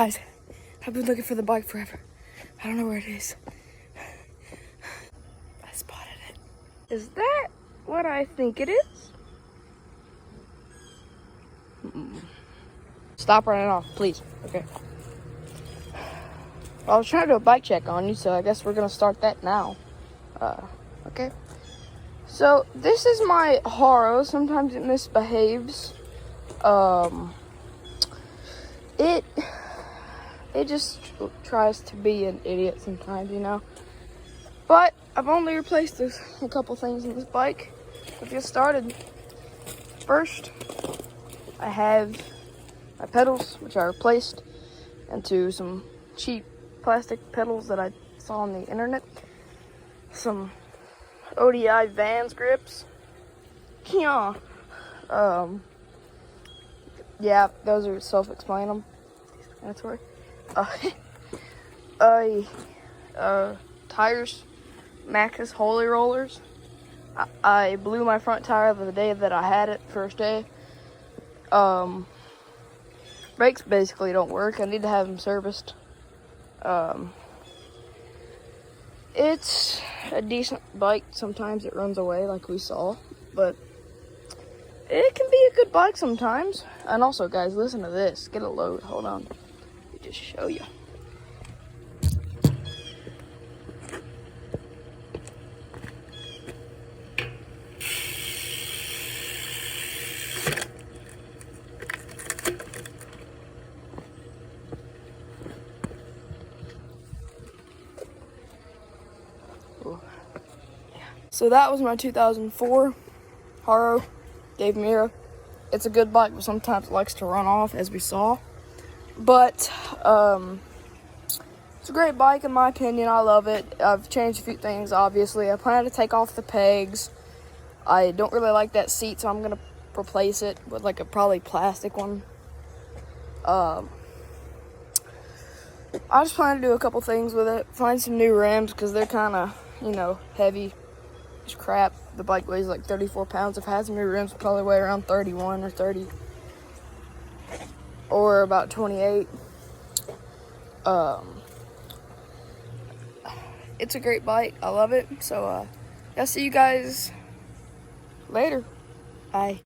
Guys, I've been looking for the bike forever. I don't know where it is. I spotted it. Is that what I think it is? Stop running off, please. Okay. I was trying to do a bike check on you, so I guess we're gonna start that now. Okay. So this is my HARO. Sometimes it misbehaves. It just tries to be an idiot sometimes, you know. But I've only replaced a couple things in this bike. Let's get started. First, I have my pedals, which I replaced into some cheap plastic pedals that I saw on the internet. Some ODI Vans grips. Yeah, yeah, those are self-explanatory. Tires, Maxxis Holy Rollers. I blew my front tire the day that I had it, first day. Brakes basically don't work. I need to have them serviced. It's a decent bike. Sometimes it runs away like we saw, but it can be a good bike sometimes. And also, guys, listen to this. Get a load. Hold on. Let me just show you. So that was my 2004 HARO Dave Mira. It's a good bike, but sometimes it likes to run off, as we saw. But it's a great bike in my opinion. I love it. I've changed a few things, obviously. I plan to take off the pegs. I don't really like that seat, so I'm gonna replace it with like a probably plastic one. I just plan to do a couple things with it. Find some new rims, because they're kind of, you know, heavy. It's crap. The bike weighs like 34 pounds. If I had some new rims, it'd probably weigh around 31 or 30. Or about 28. It's a great bike. I love it. So, I'll see you guys later. Bye.